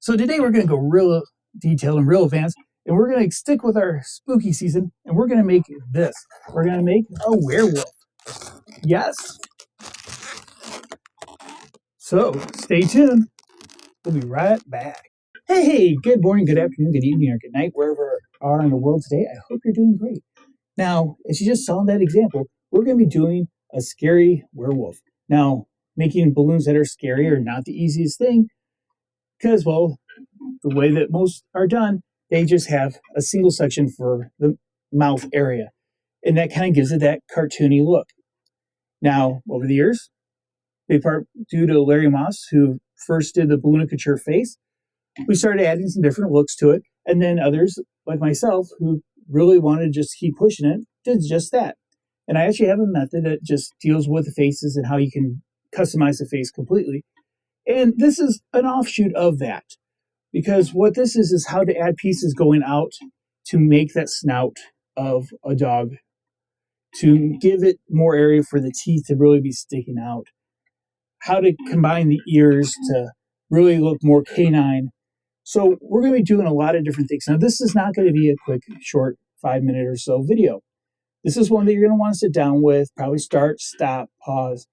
So today we're going to go real detailed and real advanced, and we're going to stick with our spooky season, and we're going to make this. We're going to make a werewolf. Yes. So stay tuned. We'll be right back. Hey, good morning, good afternoon, good evening, or good night, wherever you are in the world today. I hope you're doing great. Now, as you just saw in that example, we're going to be doing a scary werewolf. Now, making balloons that are scary are not the easiest thing because, well, the way that most are done, they just have a single section for the mouth area. And that kind of gives it that cartoony look. Now, over the years, big part due to Larry Moss, who first did the balloonature face, we started adding some different looks to it. And then others, like myself, who really wanted to just keep pushing it, did just that. And I actually have a method that just deals with the faces and how you can customize the face completely. And this is an offshoot of that. Because what this is how to add pieces going out to make that snout of a dog, to give it more area for the teeth to really be sticking out, how to combine the ears to really look more canine. So we're going to be doing a lot of different things. Now, this is not going to be a quick, short 5-minute or so video. This is one that you're going to want to sit down with, probably start, stop, pause,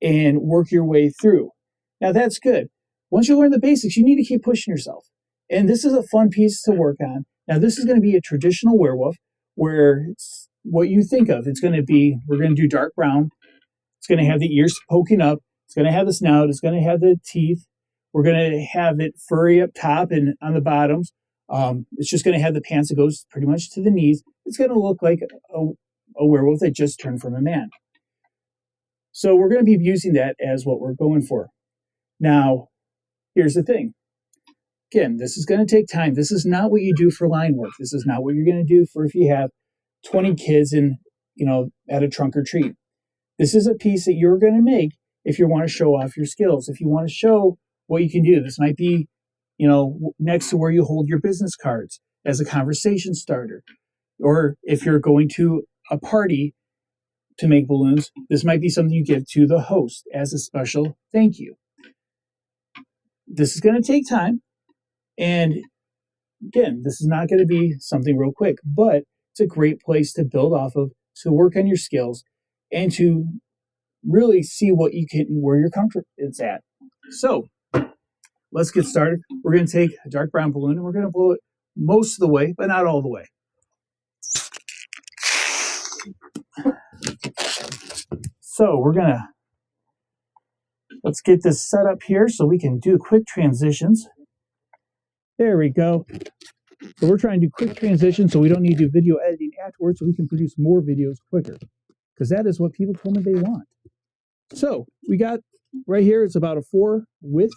and work your way through. Now, that's good. Once you learn the basics, you need to keep pushing yourself. And this is a fun piece to work on. Now, this is going to be a traditional werewolf where it's what you think of. It's going to be, we're going to do dark brown. It's going to have the ears poking up. It's going to have the snout. It's going to have the teeth. We're going to have it furry up top and on the bottoms. It's just going to have the pants that goes pretty much to the knees. It's going to look like a werewolf that just turned from a man. So we're going to be using that as what we're going for. Now, here's the thing. Again, this is going to take time. This is not what you do for line work. This is not what you're going to do for if you have 20 kids in, at a trunk or treat. This is a piece that you're going to make if you want to show off your skills. If you want to show what you can do. This might be, next to where you hold your business cards as a conversation starter. Or if you're going to a party to make balloons, this might be something you give to the host as a special thank you. This is going to take time. And again, this is not going to be something real quick, but it's a great place to build off of, to work on your skills, and to really see what you can, where your comfort is at. So let's get started. We're going to take a dark brown balloon and we're going to blow it most of the way, but not all the way. So let's get this set up here so we can do quick transitions. There we go. So we're trying to do quick transitions so we don't need to do video editing afterwards, so we can produce more videos quicker, because that is what people told me they want. So we got right here, it's about a 4 width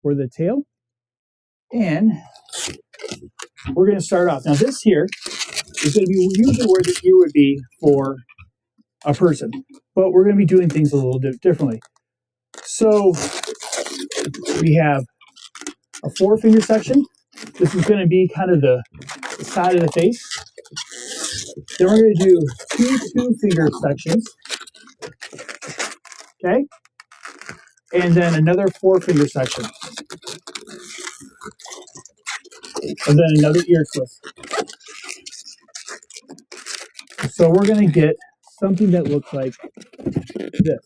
for the tail. And we're going to start off. Now this here is going to be usually where the ear would be for a person, but we're going to be doing things a little bit differently. So we have a 4-finger section. This is going to be kind of the side of the face. Then we're going to do 2 2-finger sections. Okay? And then another 4-finger section. And then another ear twist. So we're going to get something that looks like this.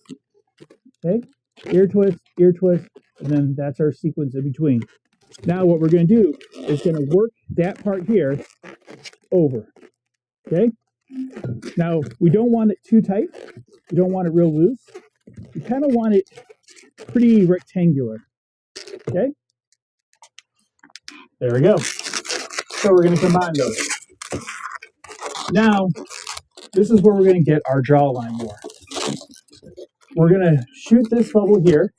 Okay? Ear twist, and then that's our sequence in between. Now what we're going to do is going to work that part here over. Okay? Now, we don't want it too tight. We don't want it real loose. We kind of want it pretty rectangular. Okay? There we go. So we're going to combine those. Now, this is where we're going to get our jawline more. We're going to shoot this bubble here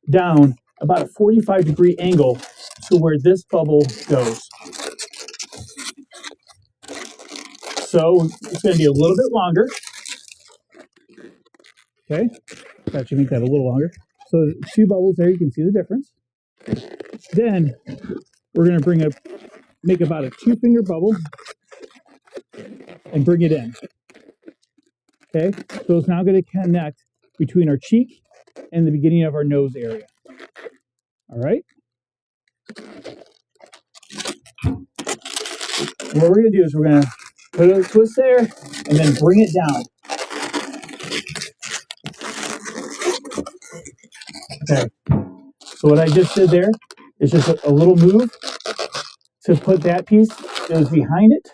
down about a 45-degree angle to where this bubble goes. So it's going to be a little bit longer. Okay, that should make that a little longer. So 2 bubbles there, you can see the difference. Then we're going to make about a 2-finger bubble and bring it in. Okay, so it's now going to connect between our cheek and the beginning of our nose area. All right, What we're going to do is we're going to put a twist there and then bring it down. Okay. So what I just did there is just a little move to put that piece that was behind it.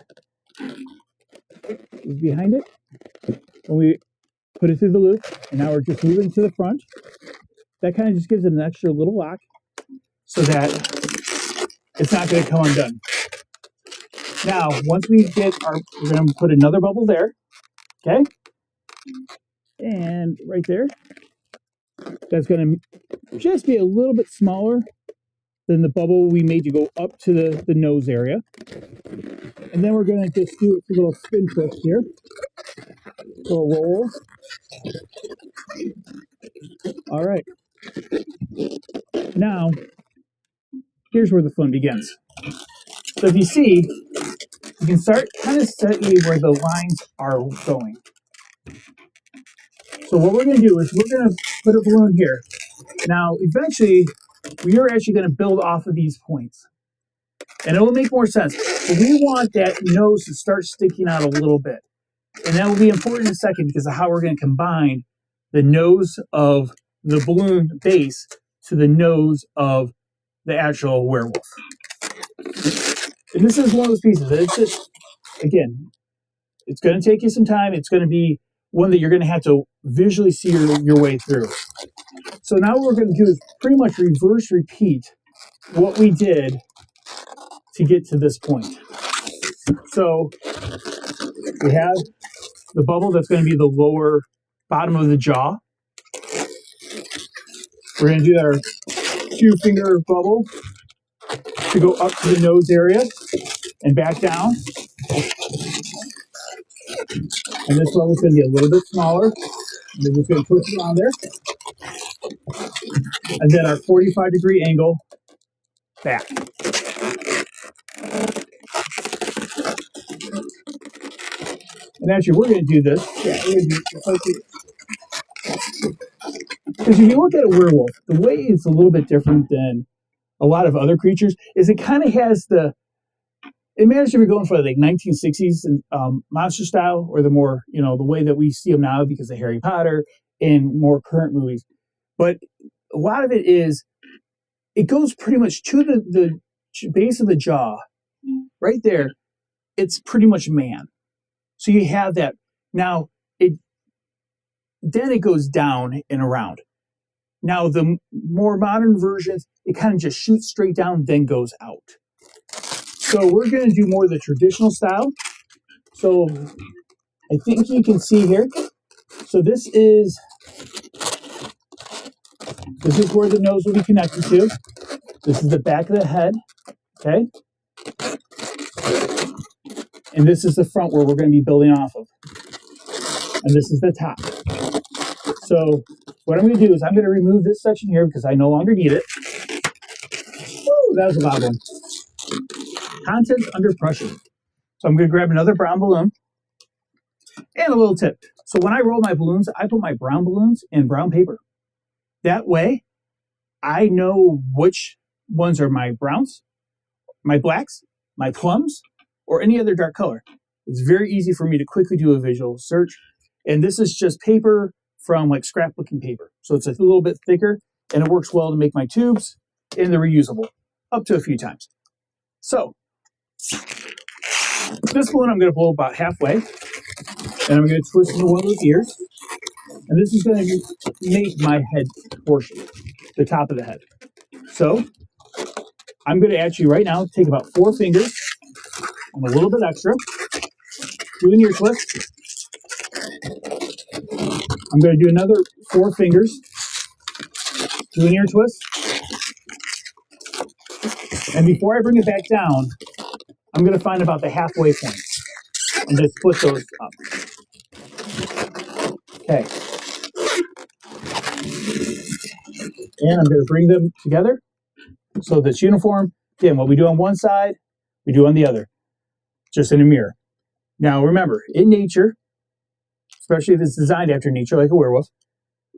And we put it through the loop, and now we're just moving to the front. That kind of just gives it an extra little lock so that it's not going to come undone. Now, once we get we're going to put another bubble there, okay? And right there, that's going to just be a little bit smaller than the bubble we made to go up to the nose area. And then we're going to just do a little spin twist here. Little roll. All right. Now, here's where the fun begins. So if you see, you can start kind of studying where the lines are going. So what we're going to do is we're going to put a balloon here. Now, eventually, we are actually going to build off of these points. And it will make more sense. But we want that nose to start sticking out a little bit. And that will be important in a second because of how we're going to combine the nose of the balloon base to the nose of the actual werewolf. And this is one of those pieces that it's just, again, it's going to take you some time. It's going to be one that you're going to have to visually see your way through. So now what we're going to do is pretty much reverse repeat what we did to get to this point. So we have the bubble that's going to be the lower bottom of the jaw. We're going to do our 2-finger bubble to go up to the nose area and back down. And this bubble is going to be a little bit smaller. We're just going to twist it on there. And then our 45-degree angle back. And actually, we're going to do this. Yeah, we're going to do it. Because if you look at a werewolf, the way it's a little bit different than a lot of other creatures is it kind of has imagine if you're going for like 1960s monster style, or the more, the way that we see them now because of Harry Potter and more current movies. But a lot of it goes pretty much to the base of the jaw, right there. It's pretty much man. So you have that. Now, then it goes down and around. Now, the more modern versions, it kind of just shoots straight down, then goes out. So we're going to do more of the traditional style. So I think you can see here. So this is where the nose will be connected to. This is the back of the head, okay? And this is the front where we're going to be building off of. And this is the top. So what I'm going to do is I'm going to remove this section here because I no longer need it. Woo, that was a loud one. Contents under pressure. So I'm going to grab another brown balloon. And a little tip. So when I roll my balloons, I put my brown balloons in brown paper. That way, I know which ones are my browns, my blacks, my plums, or any other dark color. It's very easy for me to quickly do a visual search. And this is just paper from like scrapbooking paper. So it's a little bit thicker, and it works well to make my tubes, and they're reusable up to a few times. So this balloon I'm going to blow about halfway, and I'm going to twist into one of those ears. And this is going to make my head portion, the top of the head. So I'm going to actually right now take about 4 fingers and a little bit extra, do an ear twist. I'm going to do another 4 fingers, do an ear twist. And before I bring it back down, I'm going to find about the halfway point and just split those up. Okay. And I'm going to bring them together so that's uniform. Again, what we do on one side, we do on the other, just in a mirror. Now, remember, in nature, especially if it's designed after nature, like a werewolf,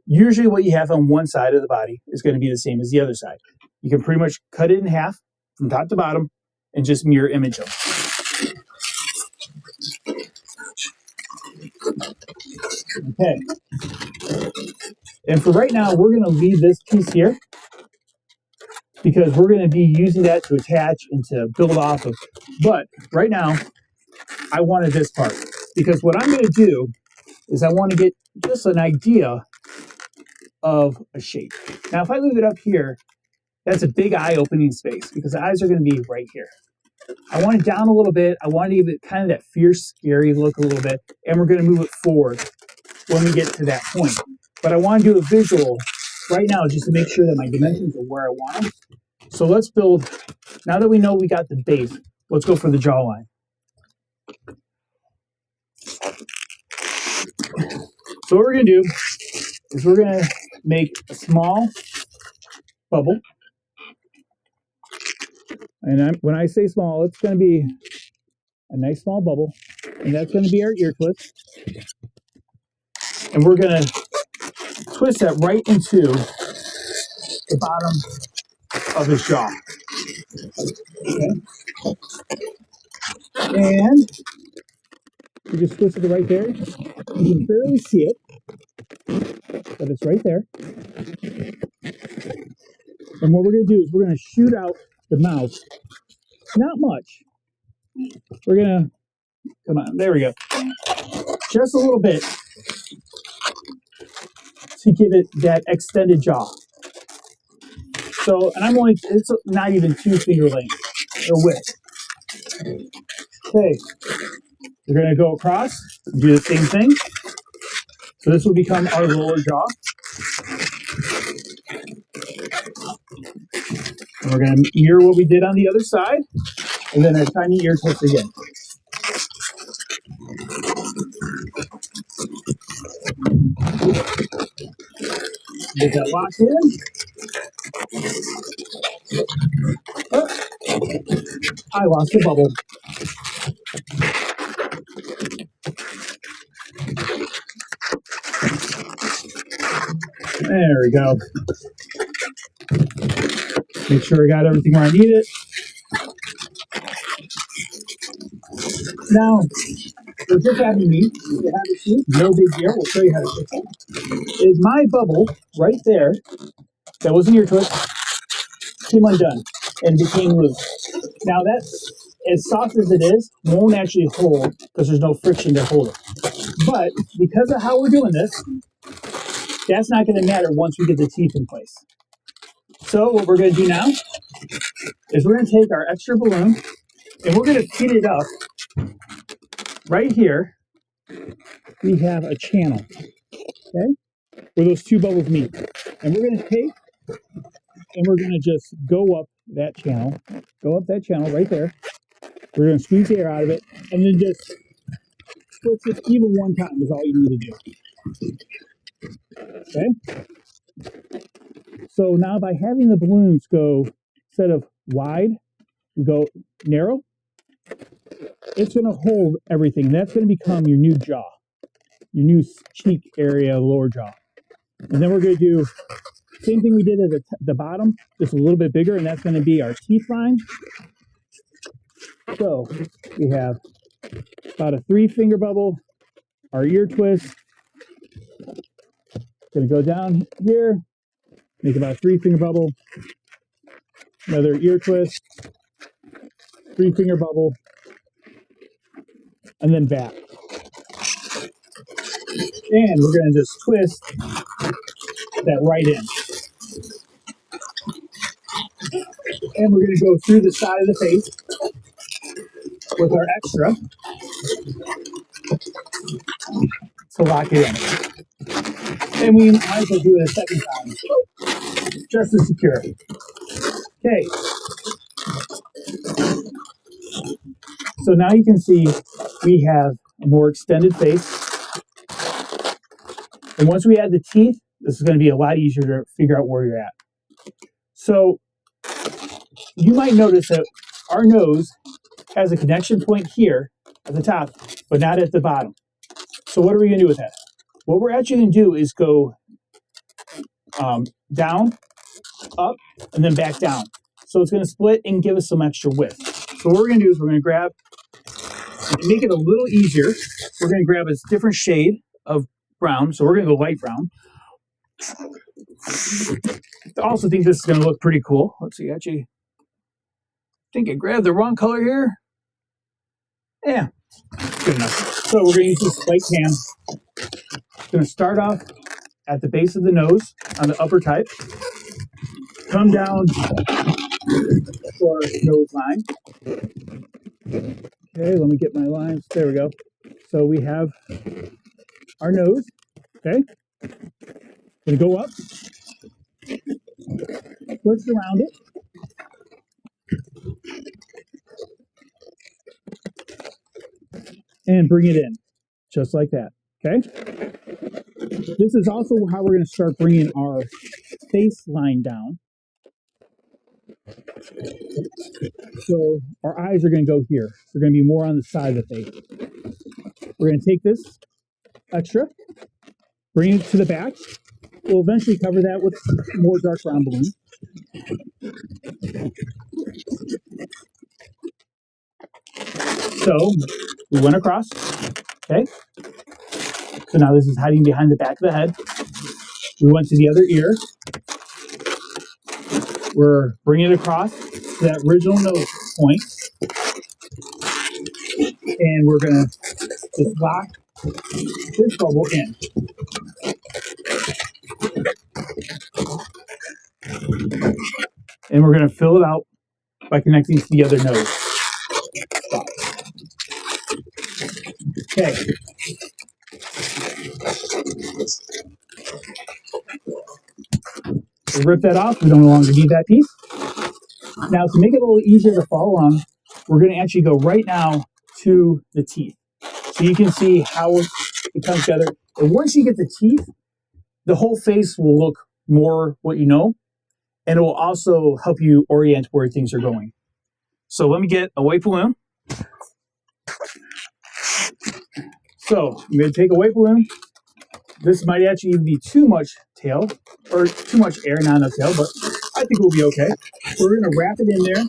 usually what you have on one side of the body is going to be the same as the other side. You can pretty much cut it in half from top to bottom and just mirror image them. Okay. And for right now, we're going to leave this piece here because we're going to be using that to attach and to build off of. But right now, I wanted this part because what I'm going to do is I want to get just an idea of a shape. Now, if I leave it up here, that's a big eye-opening space because the eyes are going to be right here. I want it down a little bit. I want to give it kind of that fierce, scary look a little bit, and we're going to move it forward when we get to that point. But I want to do a visual right now just to make sure that my dimensions are where I want them. So let's build, now that we know we got the base, let's go for the jawline. So what we're going to do is we're going to make a small bubble. And when I say small, it's going to be a nice small bubble. And that's going to be our ear twist. And we're going to twist that right into the bottom of his jaw. Okay. And we just twisted it right there. You can barely see it, but it's right there. And what we're going to do is we're going to shoot out the mouth. Not much. We're going to, come on, there we go. Just a little bit to give it that extended jaw. So, and I'm only, it's not even 2 finger length or width. Okay, we're going to go across and do the same thing. So this will become our lower jaw. And we're going to mirror what we did on the other side, and then a tiny ear twist again. Get that locked in. Oh, I lost the bubble. There we go. Make sure I got everything where I need it. Now, we're just having meat. You have a sheet, no big deal. We'll show you how to fix it. Is my bubble right there that was an ear twist came undone and became loose. Now that's as soft as it is, won't actually hold because there's no friction to hold it. But because of how we're doing this, that's not going to matter once we get the teeth in place. So what we're going to do now is we're going to take our extra balloon and we're going to feed it up. Right here, we have a channel, okay, where those 2 bubbles meet. And we're going to take and we're going to just go up that channel right there. We're going to squeeze the air out of it and then just twist it even one time is all you need to do. Okay? So now by having the balloons go, instead of wide, we go narrow, it's going to hold everything. That's going to become your new jaw, your new cheek area, lower jaw. And then we're going to do the same thing we did at the bottom, just a little bit bigger, and that's going to be our teeth line. So we have about a 3-finger bubble, our ear twist. Going to go down here, make about a 3-finger bubble, another ear twist, 3-finger bubble, and then back. And we're going to just twist that right in. And we're going to go through the side of the face with our extra to lock it in. And we might as well do it a second time, just to secure it. Okay. So now you can see we have a more extended face. And once we add the teeth, this is going to be a lot easier to figure out where you're at. So you might notice that our nose has a connection point here at the top, but not at the bottom. So what are we going to do with that? What we're actually going to do is go down, up, and then back down. So it's going to split and give us some extra width. So what we're going to do is we're going to grab, to make it a little easier, we're going to grab a different shade of brown. So we're going to go light brown. I also think this is going to look pretty cool. Let's see, actually, I think I grabbed the wrong color here. Yeah, good enough. So we're going to use this light tan. It's going to start off at the base of the nose on the upper type, come down for nose line. Okay, let me get my lines. There we go. So we have our nose. Okay, going to go up, twist around it, and bring it in, just like that. Okay. This is also how we're going to start bringing our face line down. So our eyes are going to go here. They're going to be more on the side of the face. We're going to take this extra, bring it to the back. We'll eventually cover that with more dark brown balloon. So we went across. Okay. So now this is hiding behind the back of the head. We went to the other ear. We're bringing it across to that original nose point. And we're going to just lock this bubble in. And we're going to fill it out by connecting to the other nose. Okay. We rip that off. We no longer need that piece. Now, to make it a little easier to follow along, we're going to actually go right now to the teeth. So you can see how it comes together. And once you get the teeth, the whole face will look more what you know. And it will also help you orient where things are going. So let me get a white balloon. So I'm going to take a white balloon. This might actually even be too much tail, or too much air, not enough tail, but I think we'll be okay. So we're going to wrap it in there.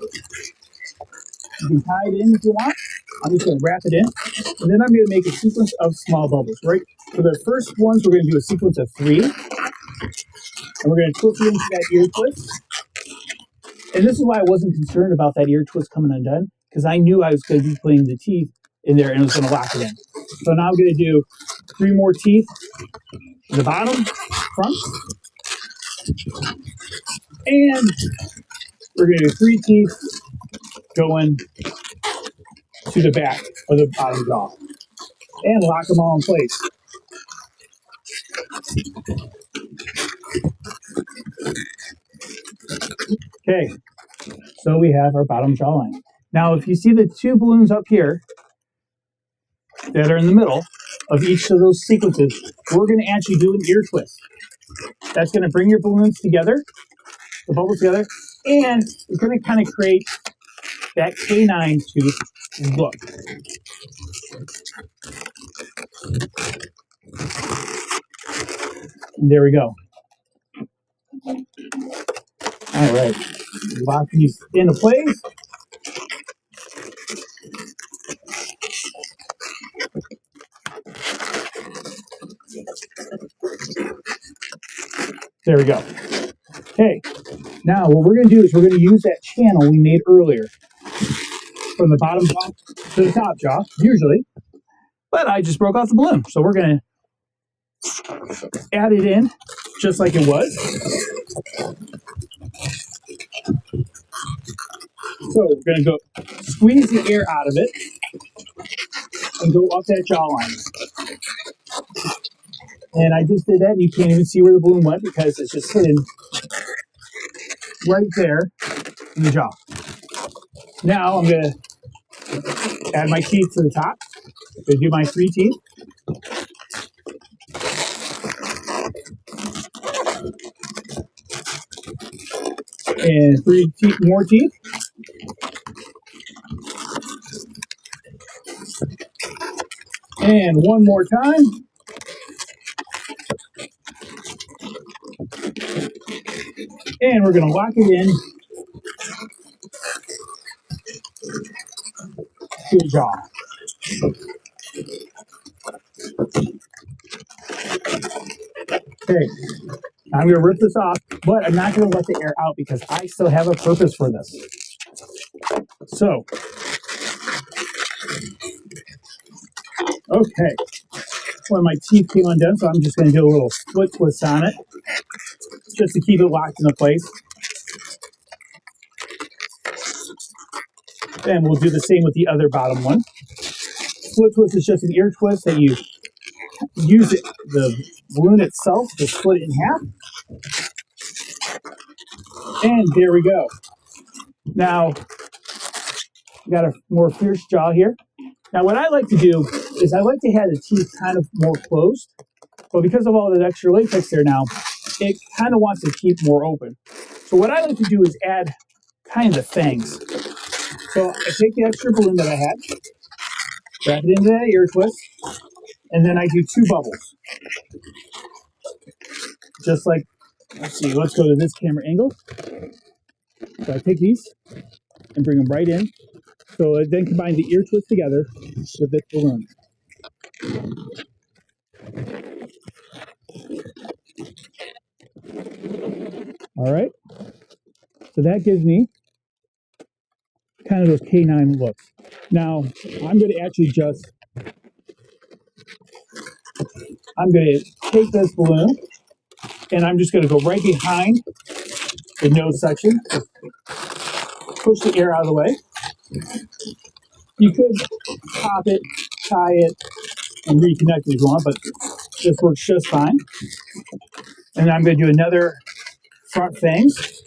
You can tie it in if you want. I'm just going to wrap it in. And then I'm going to make a sequence of small bubbles, right? For the first ones, we're going to do a sequence of 3. And we're going to twist it into that ear twist. And this is why I wasn't concerned about that ear twist coming undone, because I knew I was going to be putting the teeth in there and it was going to lock it in. So now I'm going to do 3 more teeth in the bottom, front. And we're going to do 3 teeth going to the back of the bottom jaw. And lock them all in place. Okay, so we have our bottom jawline. Now, if you see the 2 balloons up here that are in the middle of each of those sequences, we're going to actually do an ear twist. That's going to bring your balloons together, the bubbles together, and it's going to kind of create that canine tooth look. And there we go. All right, lock these into place. There we go. Okay, now what we're going to do is we're going to use that channel we made earlier from the bottom jaw to the top jaw, usually. But I just broke off the balloon, so we're going to add it in just like it was. So we're going to go squeeze the air out of it and go up that jawline. And I just did that, and you can't even see where the balloon went because it's just hidden right there in the jaw. Now I'm going to add my teeth to the top. I'm going to do my 3 teeth. And 3 more teeth. And one more time. And we're going to lock it in to the jaw. Okay, I'm going to rip this off, but I'm not going to let the air out because I still have a purpose for this. So, okay, well, my teeth came undone, so I'm just going to do a little split twist on it just to keep it locked into place. And we'll do the same with the other bottom one. Split twist is just an ear twist that you use the balloon itself to split it in half. And there we go. Now, we got a more fierce jaw here. Now, what I like to do is I like to have the teeth kind of more closed, but because of all that extra latex there now, it kind of wants to keep more open. So what I like to do is add kind of the fangs. So I take the extra balloon that I had, wrap it into that ear twist, and then I do 2 bubbles. Just like, let's see, let's go to this camera angle. So I take these and bring them right in. So I then combine the ear twist together with this balloon. All right. So that gives me kind of those canine looks. Now, I'm going to actually I'm going to take this balloon and I'm just going to go right behind the nose section. Push the air out of the way. You could pop it, tie it, and reconnect it if you want, but this works just fine. And I'm going to do another front fangs.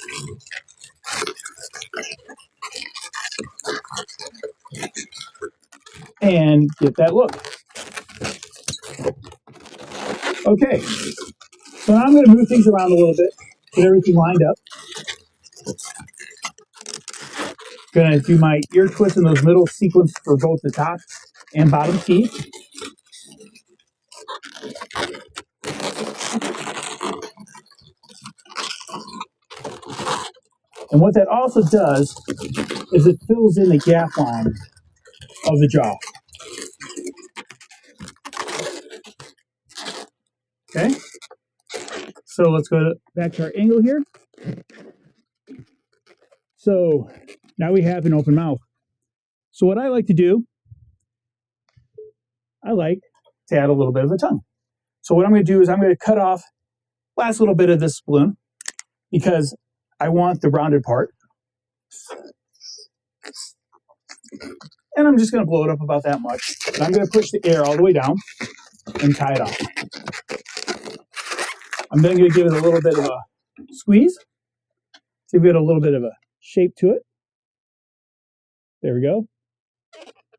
And get that look. Okay, so now I'm going to move things around a little bit, get everything lined up. Going to do my ear twist in those middle sequence for both the top and bottom teeth. And what that also does is it fills in the gap line of the jaw. Okay, so let's go back to our angle here. So now we have an open mouth. So what I like to do, I like to add a little bit of a tongue. So what I'm going to do is I'm going to cut off last little bit of this balloon because I want the rounded part. And I'm just going to blow it up about that much. And I'm going to push the air all the way down and tie it off. I'm then going to give it a little bit of a squeeze. See if we get a little bit of a shape to it. There we go.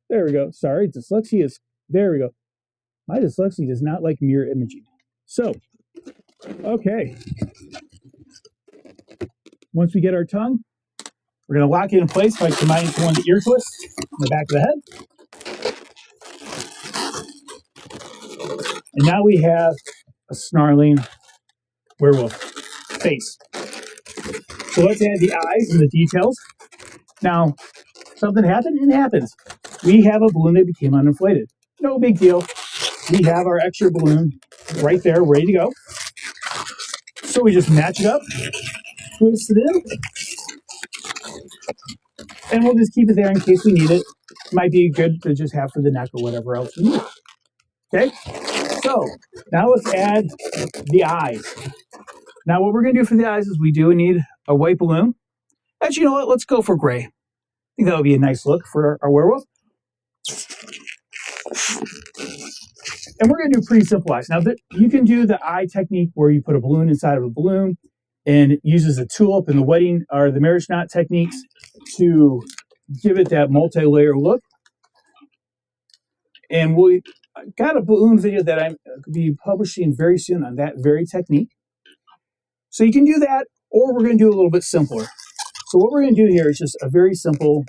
There we go. Sorry, dyslexia is, there we go. My dyslexia does not like mirror imaging. So, okay. Once we get our tongue, we're going to lock it in place by combining it to one of the ear twists in the back of the head. And now we have a snarling werewolf face. So let's add the eyes and the details. Now, something happened, it happens. We have a balloon that became uninflated. No big deal. We have our extra balloon right there, ready to go. So we just match it up, twist it in, and we'll just keep it there in case we need it. Might be good to just have for the neck or whatever else we need. Okay, so now let's add the eyes. Now what we're going to do for the eyes is we do need a white balloon. Actually, you know what? Let's go for gray. I think that would be a nice look for our werewolf. And we're going to do pretty simple eyes. Now, you can do the eye technique where you put a balloon inside of a balloon and it uses a tulip and the wedding or the marriage knot techniques to give it that multi-layer look. And we got a balloon video that I'm going to be publishing very soon on that very technique. So you can do that, or we're going to do a little bit simpler. So what we're going to do here is just a very simple,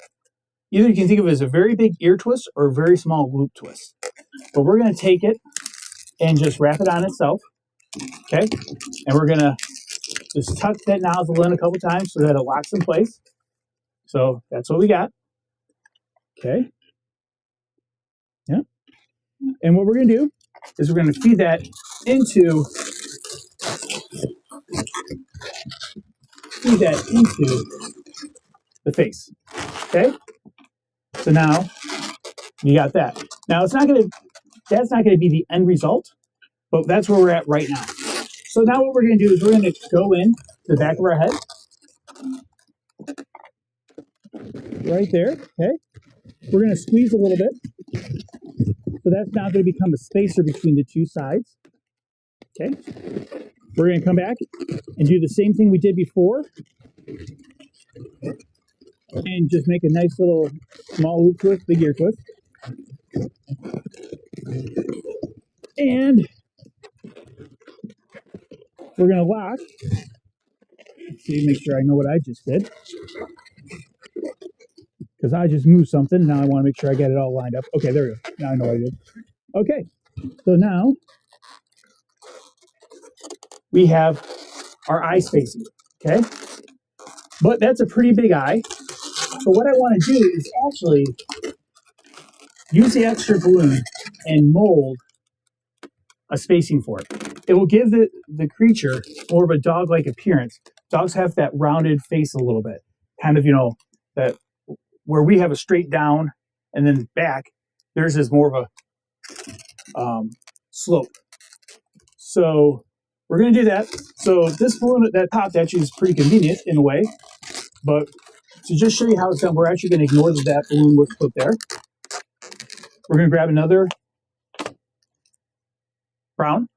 either you can think of it as a very big ear twist or a very small loop twist. But we're going to take it and just wrap it on itself, okay? And we're going to just tuck that nozzle in a couple times so that it locks in place. So that's what we got, okay? And what we're going to do is we're going to feed that into the face. Okay? So now you got that. Now that's not going to be the end result, but that's where we're at right now. So now what we're going to do is we're going to go in to the back of our head. Right there. Okay? We're going to squeeze a little bit. So that's now going to become a spacer between the two sides. Okay? We're going to come back and do the same thing we did before. And just make a nice little small loop twist, big ear twist. And we're going to lock. Let's see, make sure I know what I just did. Because I just moved something. Now I want to make sure I get it all lined up. Okay, there we go. Now I know what I did. Okay, so now we have our eye spacing. Okay, but that's a pretty big eye. So what I want to do is actually use the extra balloon and mold a spacing for it. It will give the creature more of a dog-like appearance. Dogs have that rounded face a little bit, kind of, that where we have a straight down and then back, theirs is more of a slope. So we're going to do that. So this balloon at that top actually is pretty convenient in a way, but to just show you how it's done, we're actually going to ignore that balloon was put there. We're going to grab another brown,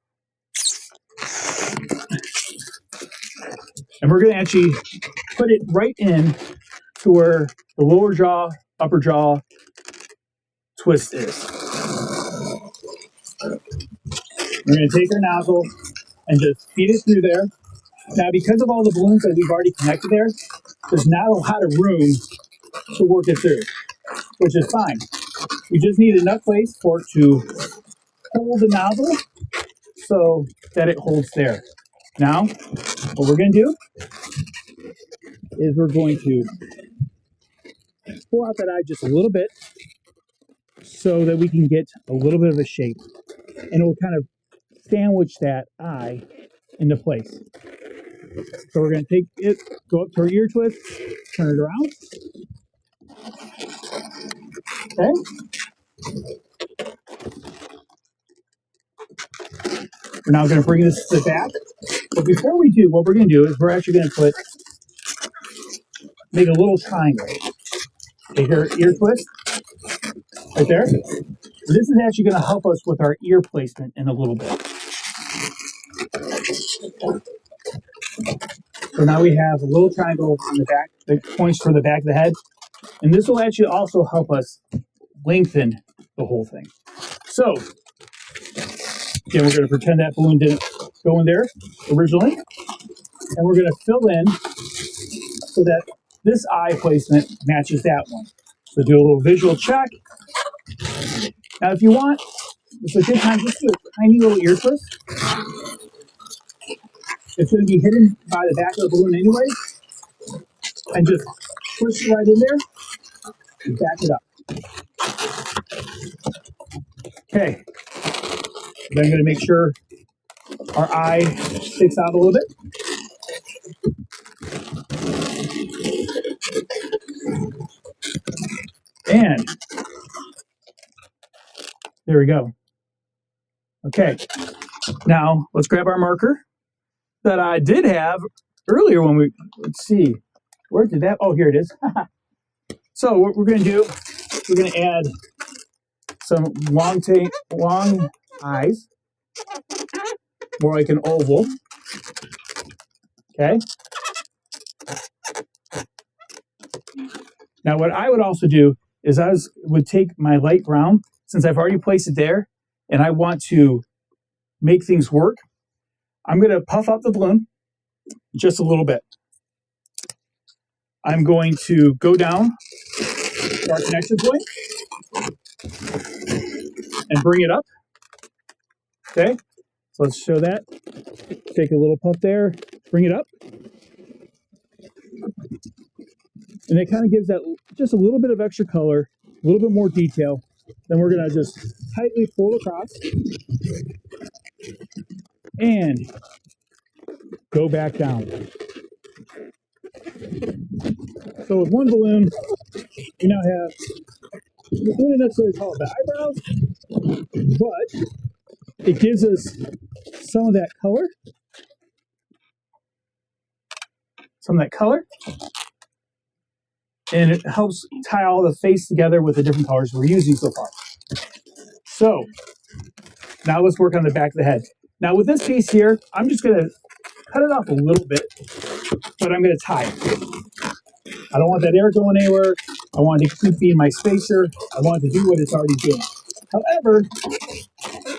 and we're going to actually put it right in to where the lower jaw, upper jaw twist is. We're going to take our nozzle and just feed it through there. Now, because of all the balloons that we've already connected there, there's not a lot of room to work it through, which is fine. We just need enough place for it to hold the nozzle so that it holds there. Now, what we're going to do is we're going to pull out that eye just a little bit so that we can get a little bit of a shape. And it will kind of sandwich that eye into place. So we're going to take it, go up to our ear twist, turn it around. Okay. We're now going to bring this to the back. But before we do, what we're going to do is we're actually going to make a little triangle. Take our ear twist right there. This is actually going to help us with our ear placement in a little bit. So now we have a little triangle on the back that points for the back of the head. And this will actually also help us lengthen the whole thing. So, again, we're going to pretend that balloon didn't go in there originally. And we're going to fill in so that this eye placement matches that one. So do a little visual check. Now, if you want, it's a good time just to do a tiny little ear twist. It's going to be hidden by the back of the balloon anyway. And just push it right in there and back it up. Okay. Then I'm going to make sure our eye sticks out a little bit. And there we go. Okay. Now let's grab our marker that I did have earlier when let's see, where did that, oh, here it is. So what we're going to do, we're going to add some long eyes, more like an oval. Okay. Now what I would also do is would take my light brown, since I've already placed it there, and I want to make things work. I'm going to puff up the balloon just a little bit. I'm going to go down to our connection point and bring it up. Okay, so let's show that. Take a little puff there, bring it up. And it kind of gives that just a little bit of extra color, a little bit more detail. Then we're going to just tightly pull across and go back down. So with one balloon, we now have, we wouldn't necessarily call it the eyebrows, but it gives us some of that color, and it helps tie all the face together with the different colors we're using so far. So now let's work on the back of the head. Now with this piece here, I'm just gonna cut it off a little bit, but I'm gonna tie it. I don't want that air going anywhere. I want it to keep being my spacer. I want it to do what it's already doing. However,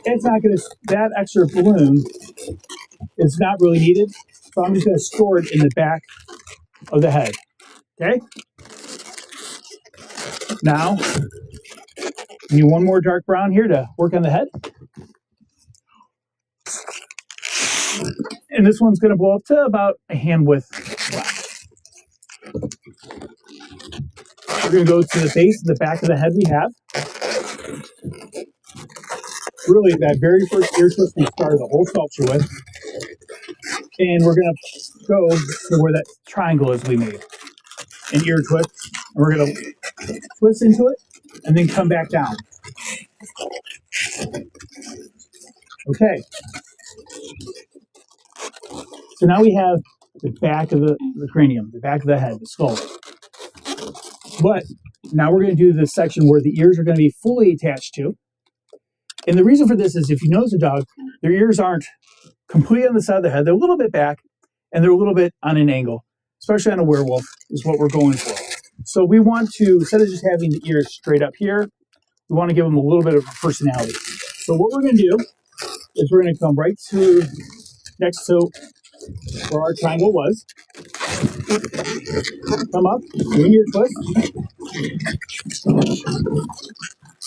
it's not gonna, that extra balloon is not really needed. So I'm just gonna store it in the back of the head, okay? Now, we need one more dark brown here to work on the head. And this one's gonna blow up to about a hand width black. We're gonna go to the base and the back of the head we have. Really, that very first ear twist we started the whole sculpture with. And we're gonna go to where that triangle is we made. An ear twist. And we're gonna twist into it and then come back down. Okay. So now we have the back of the cranium, the back of the head, the skull. But now we're going to do this section where the ears are going to be fully attached to. And the reason for this is if you notice a dog, their ears aren't completely on the side of the head. They're a little bit back and they're a little bit on an angle, especially on a werewolf is what we're going for. So we want to, instead of just having the ears straight up here, we want to give them a little bit of a personality. So what we're going to do is we're going to come right to next to where our triangle was. Come up, do an ear twist.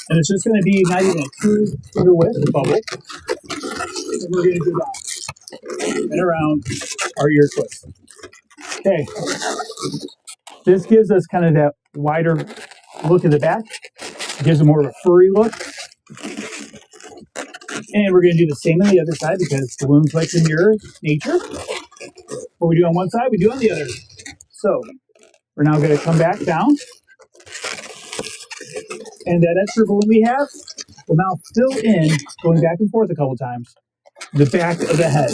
And it's just going to be not even a 2-finger width bubble. And we're going to do that and around our ear twist. Okay. This gives us kind of that wider look at the back. It gives it more of a furry look. And we're going to do the same on the other side because balloons like to mirror nature. What we do on one side, we do on the other. So we're now going to come back down. And that extra balloon we have will now fill in, going back and forth a couple times, the back of the head,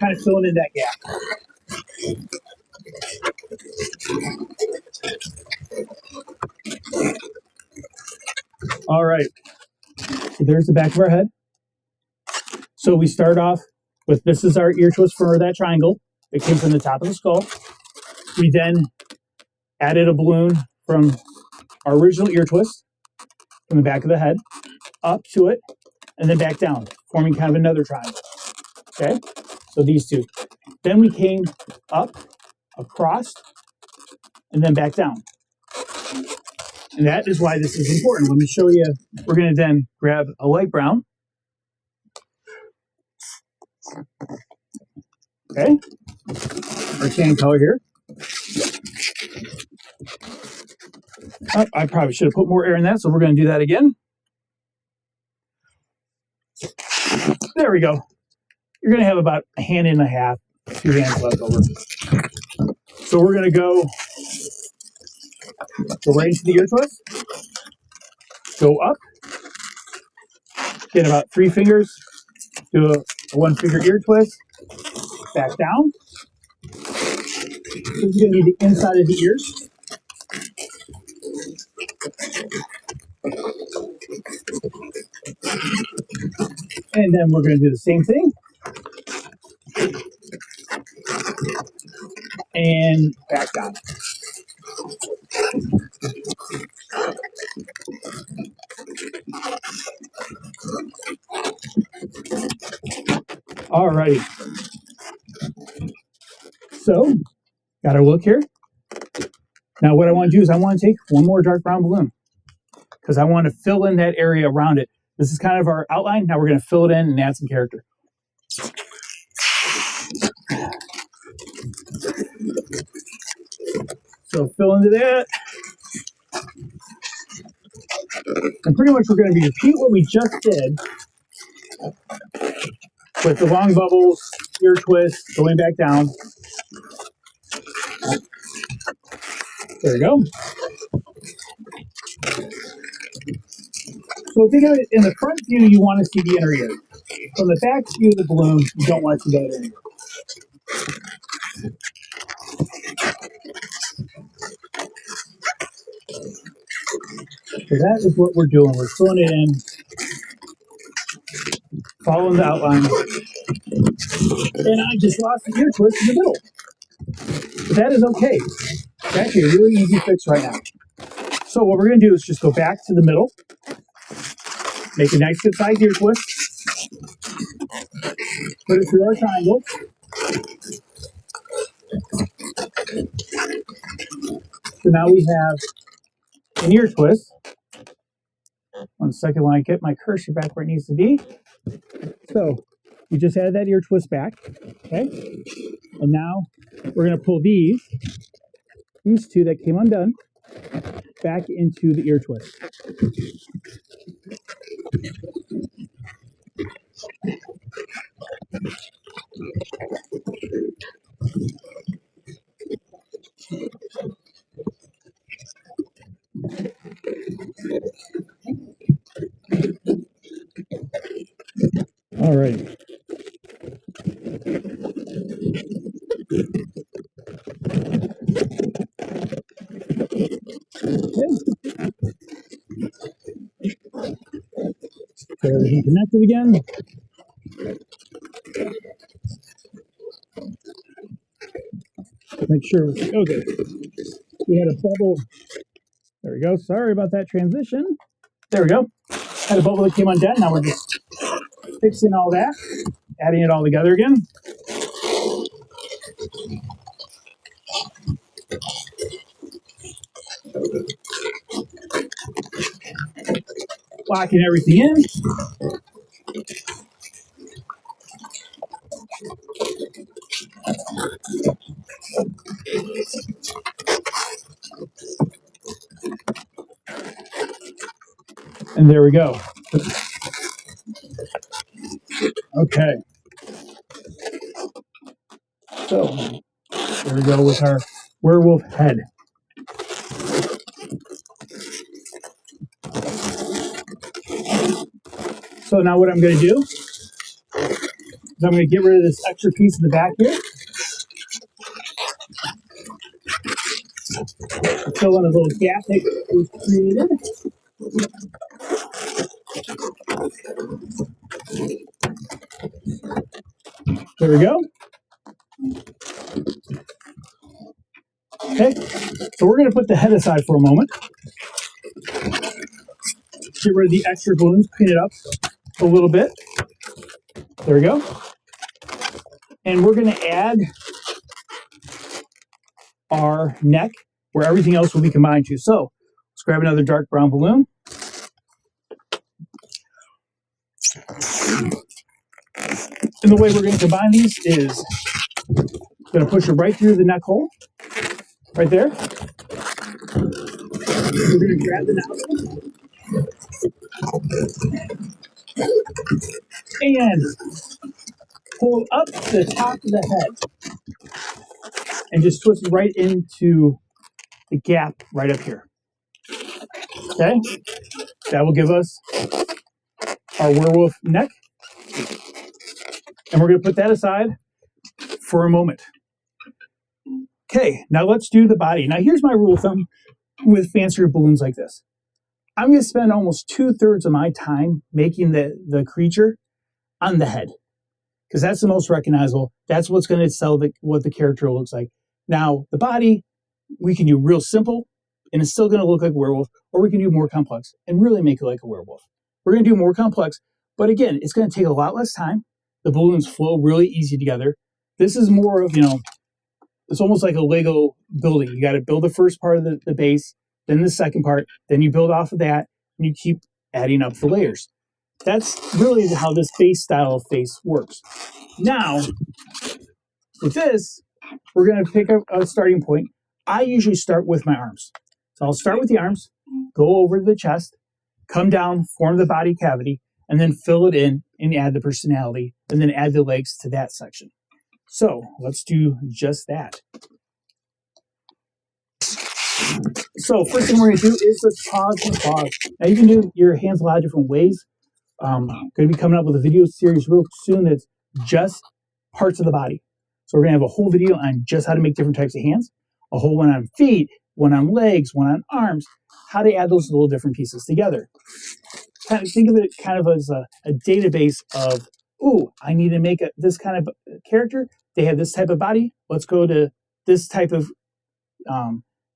kind of filling in that gap. All right, so there's the back of our head. So we start off with, this is our ear twist for that triangle. It came from the top of the skull. We then added a balloon from our original ear twist from the back of the head up to it and then back down, forming kind of another triangle. Okay, so these two. Then we came up, across, and then back down. And that is why this is important. Let me show you. We're going to then grab a light brown. Okay, our tan color here. Oh, I probably should have put more air in that, so we're going to do that again. There we go. You're going to have about a hand and a half, 2 hands left over. So we're going to go right into the ear twist, go up, get about 3 fingers, do a 1-finger ear twist, back down. This is going to be the inside of the ears. And then we're going to do the same thing. And back down. Alrighty. So, got our look here. Now what I want to do is I want to take one more dark brown balloon because I want to fill in that area around it. This is kind of our outline. Now we're going to fill it in and add some character. So fill into that. And pretty much we're going to repeat what we just did with the long bubbles, ear twist, going back down. There we go. So think of it, in the front view, you want to see the inner ear. From the back view of the balloon, you don't want to see that inner ear. So that is what we're doing. We're filling it in, following the outline. And I just lost the ear twist in the middle. But that is okay. It's actually a really easy fix right now. So what we're going to do is just go back to the middle, make a nice good size ear twist, put it through our triangle. So now we have an ear twist. 1 second while I get my cursor back where it needs to be. So we just added that ear twist back, okay? And now we're going to pull these two that came undone back into the ear twist. All right. Get everything connected again. Make sure, okay. We had a bubble. There we go. Sorry about that transition. There we go. Had a bubble that came undone. Now we're just fixing all that, adding it all together again. Locking everything in. And there we go. Okay. So there we go with our werewolf head. So now what I'm going to do is I'm going to get rid of this extra piece in the back here. Fill in a little gap that we've created. There we go. Okay, so we're going to put the head aside for a moment. Get rid of the extra balloons, clean it up a little bit. There we go. And we're going to add our neck where everything else will be combined to. So let's grab another dark brown balloon. And the way we're going to combine these is going to push it right through the neck hole, right there. We're going to grab the nozzle and pull up the top of the head and just twist it right into the gap right up here. Okay, that will give us our werewolf neck. And we're going to put that aside for a moment. Okay, now let's do the body. Now here's my rule of thumb with fancier balloons like this. I'm going to spend almost 2/3 of my time making the creature on the head, because that's the most recognizable. That's what's going to sell what the character looks like. Now, the body, we can do real simple, and it's still going to look like a werewolf, or we can do more complex and really make it like a werewolf. We're going to do more complex, but again, it's going to take a lot less time. The balloons flow really easy together. This is more of, it's almost like a Lego building. You got to build the first part of the base, then the second part, then you build off of that, and you keep adding up the layers. That's really how this base style of face works. Now, with this, we're going to pick a starting point. I usually start with my arms. So I'll start with the arms, go over the chest, come down, form the body cavity, and then fill it in and add the personality, and then add the legs to that section. So let's do just that. So first thing we're going to do is the paws and claws. Now you can do your hands a lot of different ways. Going to be coming up with a video series real soon that's just parts of the body. So we're going to have a whole video on just how to make different types of hands, a whole one on feet, one on legs, one on arms, how to add those little different pieces together. Kind of think of it kind of as a database of, ooh, I need to make this kind of character. They have this type of body. Let's go to this type of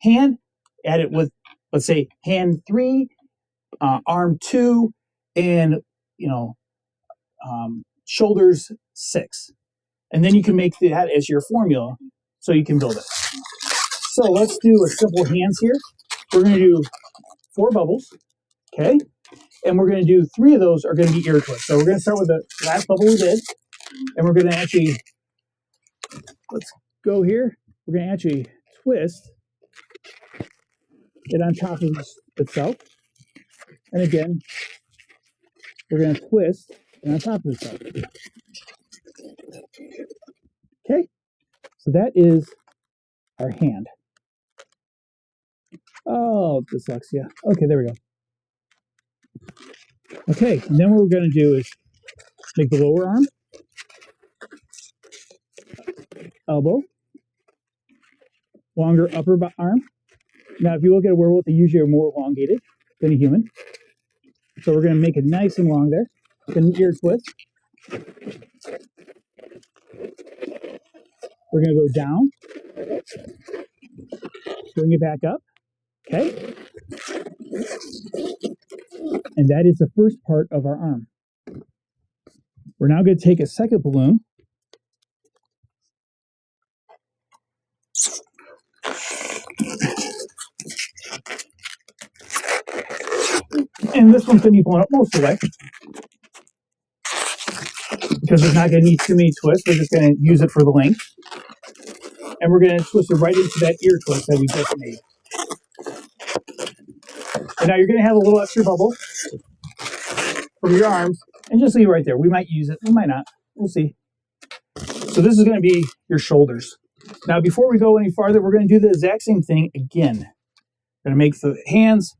hand, add it with, let's say, hand 3, arm 2, and shoulders 6. And then you can make that as your formula so you can build it. So let's do a simple hands here. We're going to do 4 bubbles, okay? And we're going to do 3 of those are going to be ear twists. So we're going to start with the last bubble we did, and we're going to actually, let's go here. We're going to actually twist it on top of itself. And again, we're going to twist it on top of itself. Okay, so that is our hand. Oh, dyslexia. Okay, there we go. Okay, and then what we're going to do is make the lower arm, elbow, longer upper arm. Now, if you look at a werewolf, they usually are more elongated than a human. So we're going to make it nice and long there. Then ear twist. We're going to go down, bring it back up. Okay. And that is the first part of our arm. We're now going to take a second balloon. And this one's going to be blown up most of the way, because it's not going to need too many twists. We're just going to use it for the length. And we're going to twist it right into that ear twist that we just made. And now you're going to have a little extra bubble from your arms, and just leave it right there. We might use it, we might not. We'll see. So this is going to be your shoulders. Now, before we go any farther, we're going to do the exact same thing again. We're going to make the hands,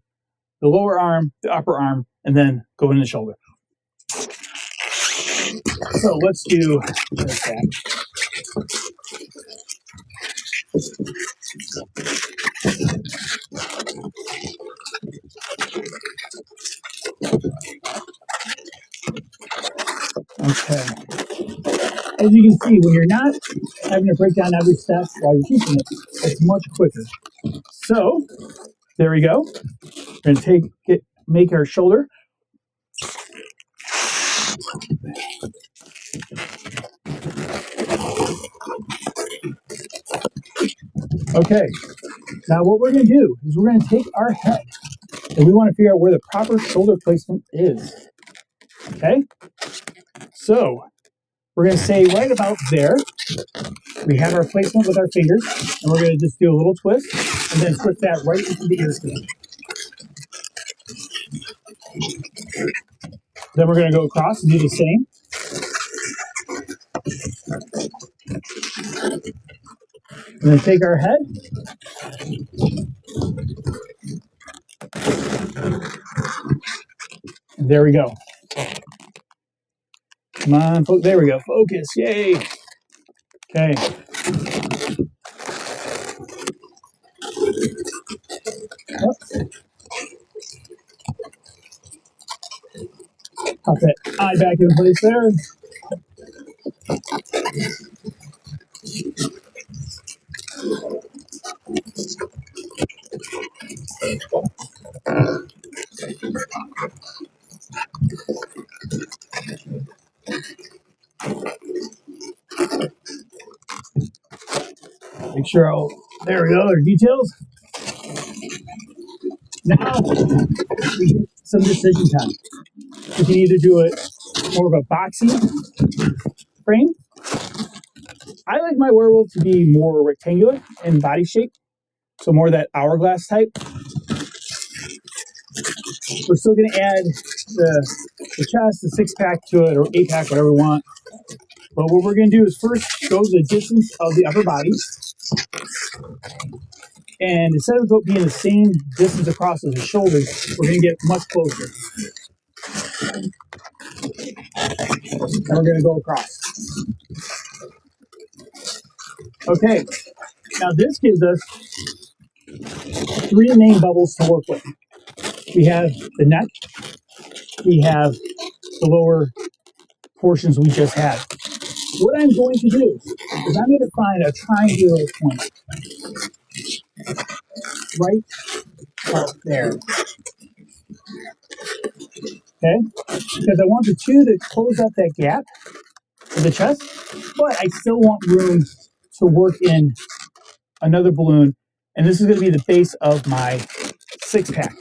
the lower arm, the upper arm, and then go in the shoulder. So let's do just that. Okay. As you can see, when you're not having to break down every step while you're teaching it, it's much quicker. So there we go. We're going to make our shoulder. Okay. Now what we're going to do is we're going to take our head, and we want to figure out where the proper shoulder placement is. Okay. So we're going to say right about there. We have our placement with our fingers, and we're going to just do a little twist, and then twist that right into the ear skin. Then we're going to go across and do the same. And then take our head. And there we go. Come on, there we go. Focus, yay. Okay. Pop that eye back in place there. Make sure there we go, there's details. Now, we get some decision time. We can either do it more of a boxy frame. I like my werewolf to be more rectangular in body shape, so more that hourglass type. We're still going to add the chest, the 6-pack to it, or 8-pack, whatever we want. But what we're going to do is first go the distance of the upper body. And instead of being the same distance across as the shoulders, we're going to get much closer. And we're going to go across. Okay, now this gives us 3 main bubbles to work with. We have the neck, we have the lower portions we just had. What I'm going to do is I'm going to find a triangular point right up there. Okay? Because I want the two to close up that gap of the chest, but I still want room to work in another balloon, and this is going to be the base of my 6-pack.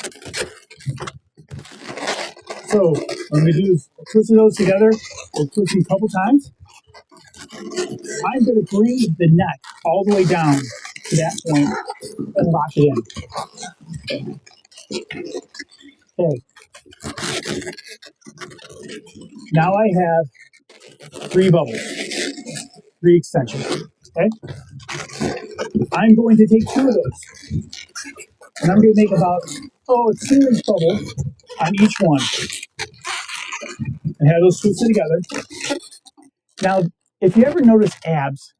So what I'm going to do is twist those together. We'll twist them a couple times. I'm going to bring the neck all the way down to that point and lock it in. Okay. Now I have 3 bubbles, 3 extensions. Okay. I'm going to take 2 of those, and I'm going to make about a 2-inch bubble on each one, and have those twisted together. Now, if you ever notice abs,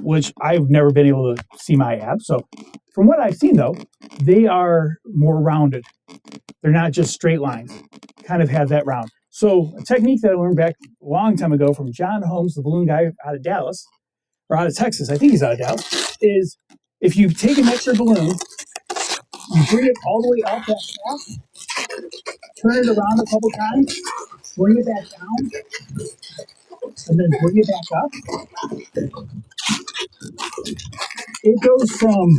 which I've never been able to see my abs, so from what I've seen though, they are more rounded. They're not just straight lines, kind of have that round. So a technique that I learned back a long time ago from John Holmes, the balloon guy out of Dallas, or out of Texas, I think he's out of Dallas, is if you take an extra balloon, you bring it all the way up that shaft, turn it around a couple times, bring it back down, and then bring it back up. It goes from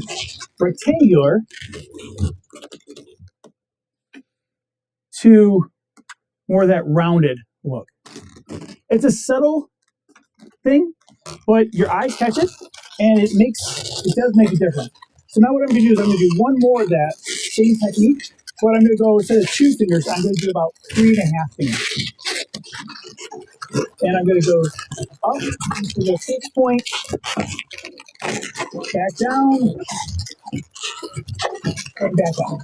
rectangular to more of that rounded look. It's a subtle thing, but your eyes catch it, and it does make a difference. So now what I'm going to do is I'm going to do one more of that same technique, but I'm going to go, instead of 2 fingers, I'm going to do about 3.5 fingers. And I'm going to go up to the 6 point, back down, and back up.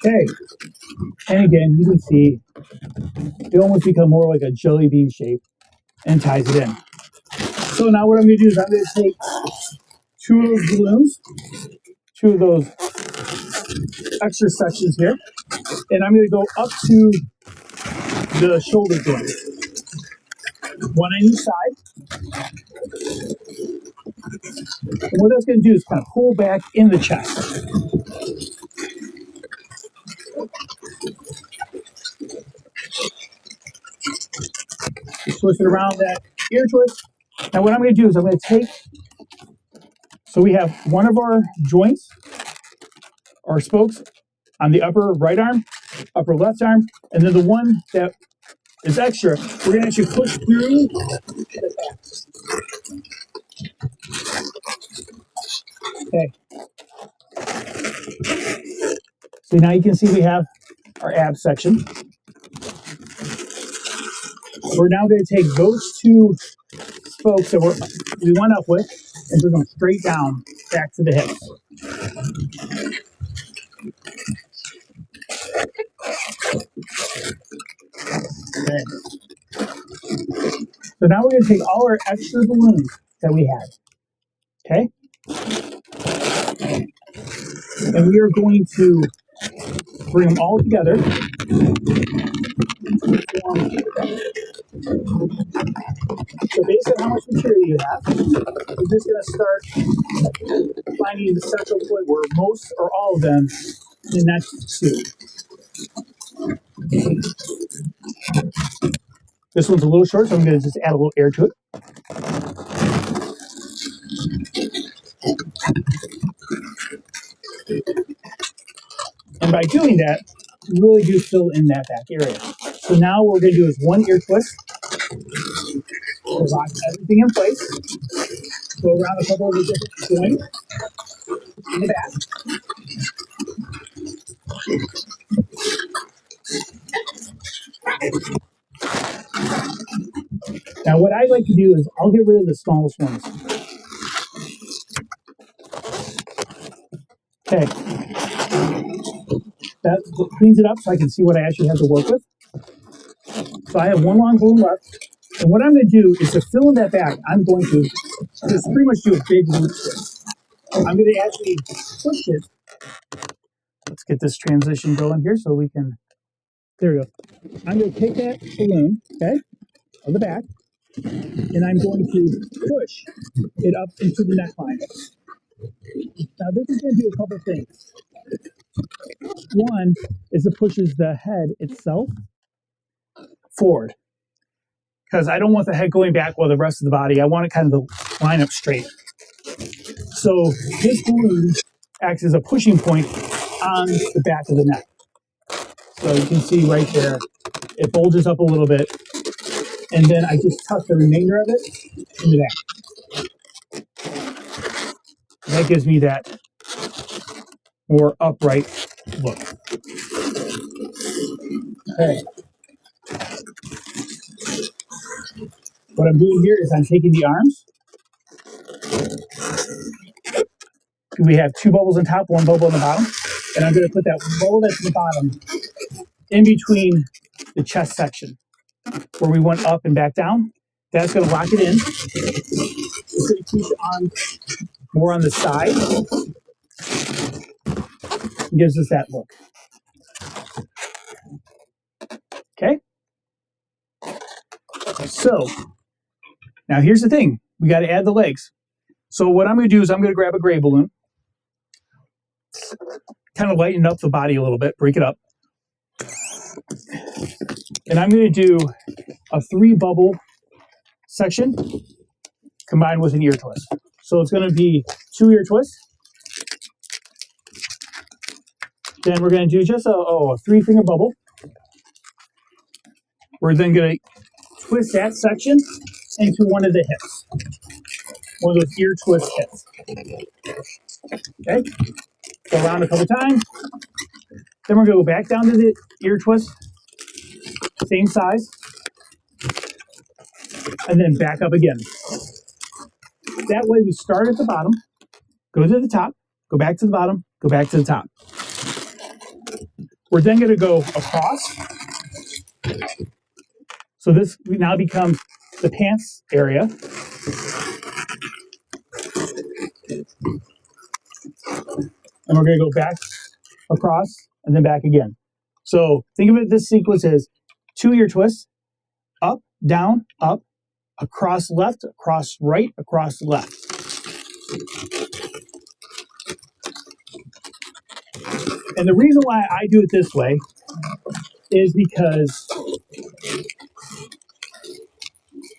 Okay. And again, you can see they almost become more like a jelly bean shape and ties it in. So now what I'm going to do is I'm going to take 2 of those balloons, 2 of those extra sections here, and I'm going to go up to the shoulder joint, one on each side. And what that's going to do is kind of pull back in the chest. Just twist it around that ear twist. Now what I'm going to do is I'm going to take, so we have one of our joints, our spokes, on the upper right arm, upper left arm, and then the one that is extra, we're going to actually push through the back. Okay. So now you can see we have our ab section. We're now going to take those 2 spokes that we went up with and bring them straight down back to the hips. Okay. So now we're going to take all our extra balloons that we had. Okay? And we are going to bring them all together. So based on how much material you have, we're just going to start finding the central point where most or all of them connect to. This one's a little short, so I'm going to just add a little air to it. And by doing that, you really do fill in that back area. So now what we're going to do is 1 ear twist. We'll lock everything in place. Go around a couple of the different joints in the back. Now what I like to do is I'll get rid of the smallest ones. Okay. That cleans it up so I can see what I actually have to work with. So I have one long balloon left. And what I'm going to do is to fill in that back, I'm going to just pretty much do a big loop twist. I'm going to actually push it. Let's get this transition going here so we can, there we go. I'm going to take that balloon, okay, on the back, and I'm going to push it up into the neckline. Now this is going to do a couple things. One is it pushes the head itself forward, because I don't want the head going back while the rest of the body, I want it kind of to line up straight. So this balloon acts as a pushing point on the back of the neck. So you can see right there, it bulges up a little bit, and then I just tuck the remainder of it in the back. That gives me that more upright look. Okay. What I'm doing here is I'm taking the arms. We have two bubbles on top, one bubble on the bottom, and I'm going to put that bubble that's in the bottom in between the chest section where we went up and back down. That's going to lock it in. It's going to keep the arms more on the side. It gives us that look. Okay. So now here's the thing. We got to add the legs. So what I'm going to do is I'm going to grab a gray balloon, kind of lighten up the body a little bit, break it up. And I'm going to do a 3-bubble section combined with an ear twist. So it's going to be 2 ear twists. Then we're going to do just a 3-finger bubble. We're then going to twist that section into one of the hips. One of those ear twist hips. Okay? Go around a couple times. Then we're going to go back down to the ear twist. Same size. And then back up again. That way we start at the bottom, go to the top, go back to the bottom, go back to the top. We're then going to go across. So this now becomes the pants area. And we're going to go back across and then back again. So think of it, this sequence as 2 ear twists, up, down, up, across left, across right, across left. And the reason why I do it this way is because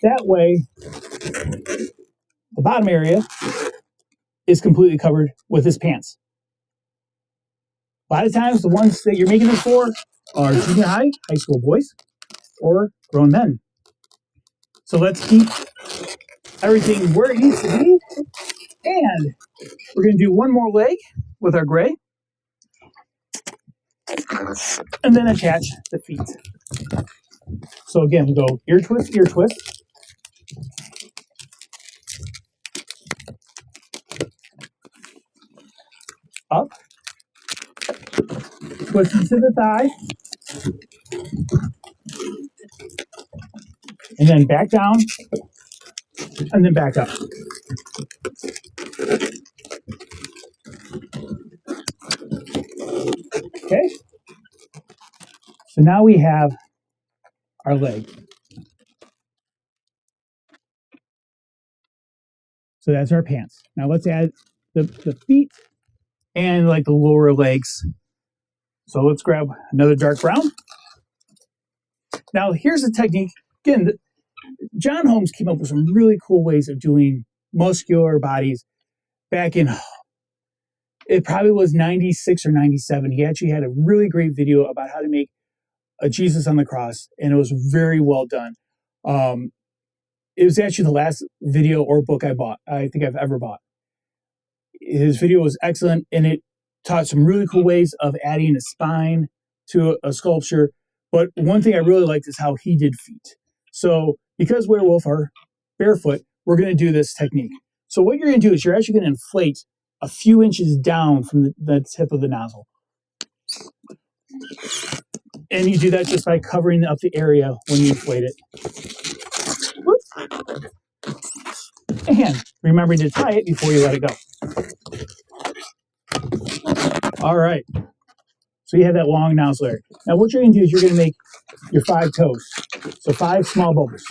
that way the bottom area is completely covered with his pants. A lot of times the ones that you're making this for are junior high school boys, or grown men. So let's keep everything where it needs to be. And we're going to do one more leg with our gray. And then attach the feet. So again, we go ear twist, up, twist into the thigh, and then back down, and then back up. Okay? So now we have our leg. So that's our pants. Now let's add the feet and like the lower legs. So let's grab another dark brown. Now here's a technique. Again, John Holmes came up with some really cool ways of doing muscular bodies back in, it probably was 96 or 97. He actually had a really great video about how to make a Jesus on the cross, and it was very well done. It was actually the last video or book I think I've ever bought. His video was excellent, and it taught some really cool ways of adding a spine to a sculpture. But one thing I really liked is how he did feet. So because werewolf are barefoot, we're going to do this technique. So what you're going to do is you're actually going to inflate a few inches down from the tip of the nozzle. And you do that just by covering up the area when you inflate it. Whoops. And remembering to tie it before you let it go. All right. So you have that long nozzle there. Now what you're going to do is you're going to make your 5 toes. So 5 small bubbles.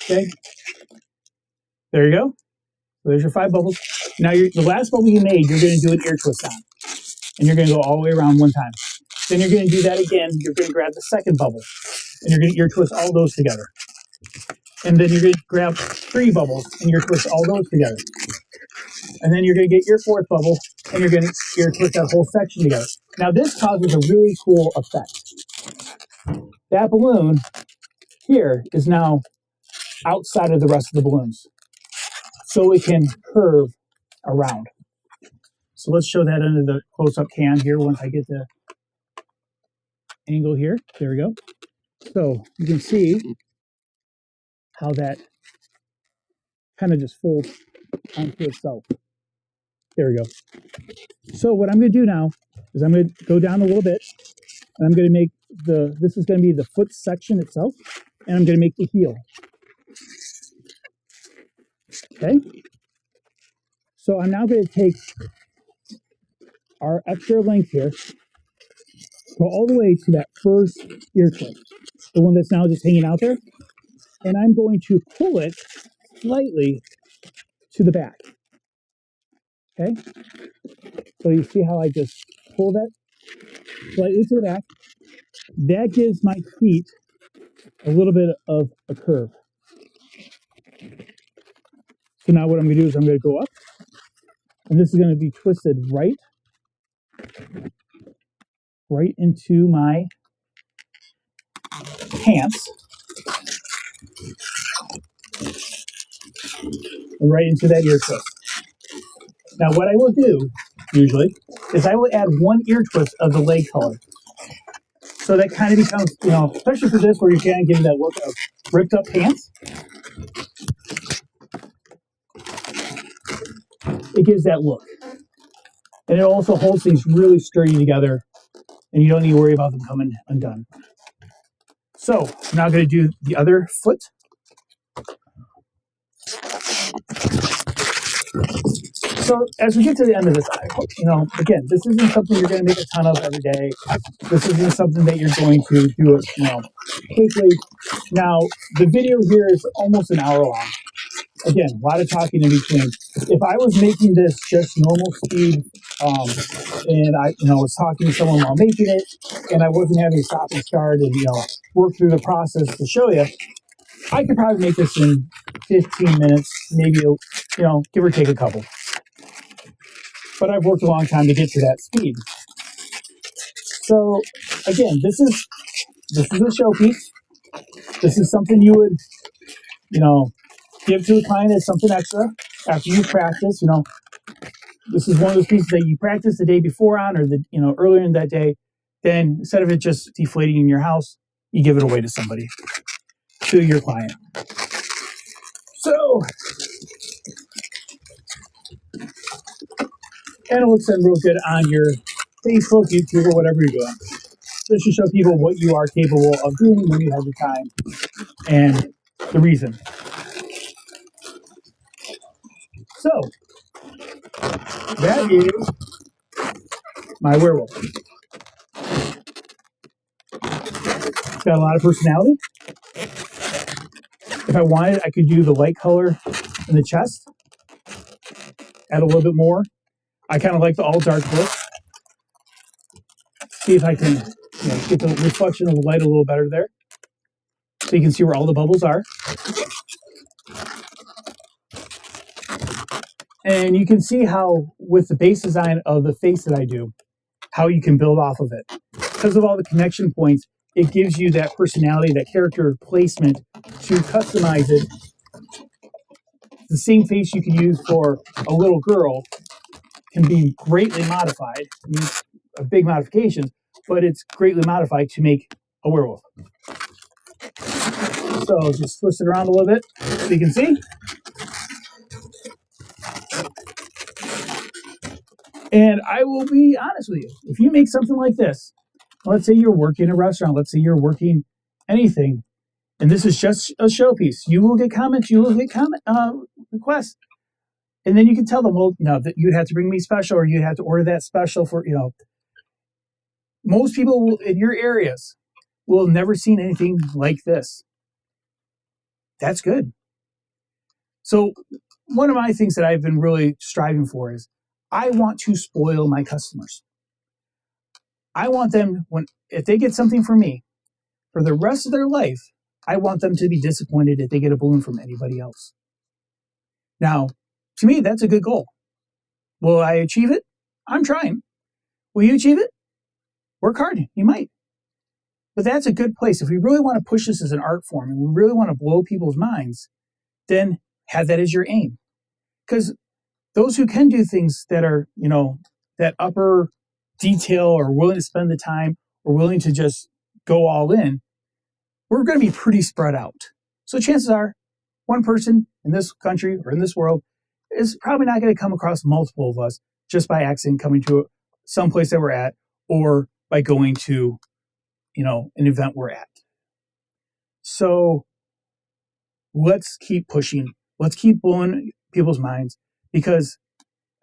Okay. There you go. So there's your 5 bubbles. Now the last bubble you made, you're going to do an ear twist on. And you're going to go all the way around one time. Then you're going to do that again. You're going to grab the second bubble. And you're going to ear twist all those together. And then you're going to grab 3 bubbles and ear twist all those together. And then you're going to get your 4th bubble and you're going to ear twist that whole section together. Now this causes a really cool effect. That balloon here is now outside of the rest of the balloons. So it can curve around. So let's show that under the close-up cam here once I get the angle here. There we go. So you can see how that kind of just folds onto itself. There we go. So what I'm going to do now is I'm going to go down a little bit, and I'm going to make this is going to be the foot section itself, and I'm going to make the heel. Okay. So I'm now going to take our extra length here, go all the way to that first ear twist, the one that's now just hanging out there, and I'm going to pull it slightly to the back. Okay? So you see how I just pull that slightly to the back? That gives my feet a little bit of a curve. So now what I'm going to do is I'm going to go up, and this is going to be twisted right into my pants, and right into that ear twist. Now what I will do, usually, is I will add 1 ear twist of the leg color. So that kind of becomes, especially for this where you're kind of giving that look of ripped up pants, it gives that look. And it also holds things really sturdy together, and you don't need to worry about them coming undone. So I'm now going to do the other foot. So as we get to the end of this, again, this isn't something you're going to make a ton of every day. This isn't something that you're going to do quickly. Now, the video here is almost an hour long. Again, a lot of talking in between. If I was making this just normal speed, and I was talking to someone while making it, and I wasn't having to stop and start and work through the process to show you, I could probably make this in 15 minutes, maybe give or take a couple. But I've worked a long time to get to that speed. So again, this is a showpiece. This is something you would give to a client as something extra after you practice. This is one of those pieces that you practice the day before on, or earlier in that day. Then instead of it just deflating in your house, you give it away to somebody, to your client. So, and it looks real good on your Facebook, YouTube, or whatever you're doing. Just to show people what you are capable of doing when you have the time and the reason. So, that is my werewolf. It's got a lot of personality. If I wanted, I could do the light color in the chest, add a little bit more. I kind of like the all dark look. See if I can get the reflection of the light a little better there. So you can see where all the bubbles are. And you can see how, with the base design of the face that I do, how you can build off of it. Because of all the connection points, it gives you that personality, that character placement to customize it the same face you can use for a little girl can be greatly modified. I mean, a big modification, but it's greatly modified to make a werewolf. So just twist it around a little bit so you can see. And I will be honest with you, if you make something like this, let's say you're working a restaurant, let's say you're working anything, and this is just a showpiece, you will get comments, you will get requests. And then you can tell them, well, no, that you'd have to bring me special, or you'd have to order that special for, most people will, in your areas will have never seen anything like this. That's good. So one of my things that I've been really striving for is I want to spoil my customers. I want them, if they get something from me for the rest of their life, I want them to be disappointed if they get a balloon from anybody else. Now, to me, that's a good goal. Will I achieve it? I'm trying. Will you achieve it? Work hard. You might. But that's a good place. If we really want to push this as an art form and we really want to blow people's minds, then have that as your aim. Because those who can do things that are, that upper detail, or willing to spend the time, or willing to just go all in, we're going to be pretty spread out. So chances are one person in this country or in this world is probably not going to come across multiple of us just by accident coming to some place that we're at, or by going to, an event we're at. So let's keep pushing. Let's keep blowing people's minds, because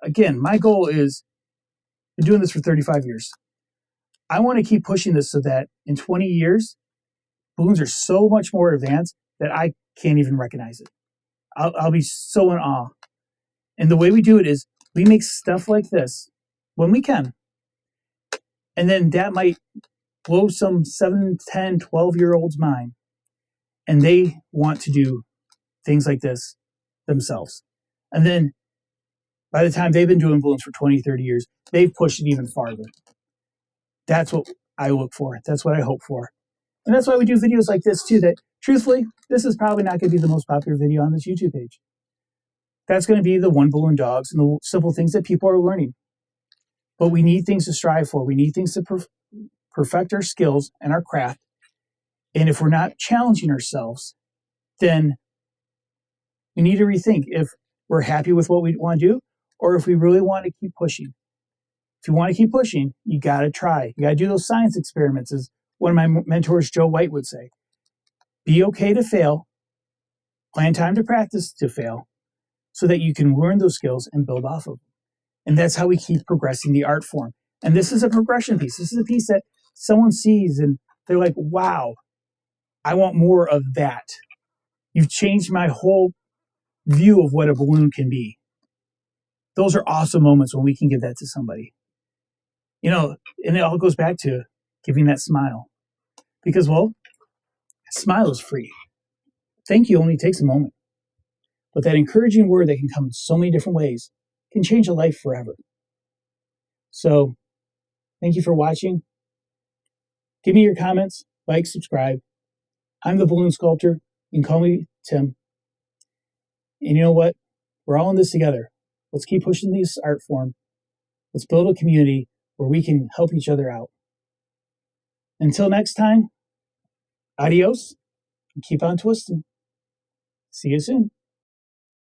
again, my goal is, I've been doing this for 35 years. I want to keep pushing this so that in 20 years, balloons are so much more advanced that I can't even recognize it. I'll be so in awe. And the way we do it is we make stuff like this when we can. And then that might blow some 7, 10, 12-year-olds' mind. And they want to do things like this themselves. And then by the time they've been doing balloons for 20, 30 years, they've pushed it even farther. That's what I look for. That's what I hope for. And that's why we do videos like this too, that truthfully, this is probably not going to be the most popular video on this YouTube page. That's going to be the one balloon dogs and the simple things that people are learning. But we need things to strive for. We need things to perfect our skills and our craft. And if we're not challenging ourselves, then we need to rethink if we're happy with what we want to do, or if we really want to keep pushing. If you want to keep pushing, you got to try. You got to do those science experiments, as one of my mentors, Joe White, would say. Be okay to fail. Plan time to practice to fail, so that you can learn those skills and build off of them. And that's how we keep progressing the art form. And this is a progression piece. This is a piece that someone sees and they're like, wow, I want more of that. You've changed my whole view of what a balloon can be. Those are awesome moments when we can give that to somebody. And it all goes back to giving that smile. Because, well, a smile is free. Thank you only takes a moment. But that encouraging word that can come in so many different ways can change a life forever. So, thank you for watching. Give me your comments, like, subscribe. I'm the balloon sculptor. You can call me Tim. And you know what? We're all in this together. Let's keep pushing this art form. Let's build a community where we can help each other out. Until next time, adios, and keep on twisting. See you soon.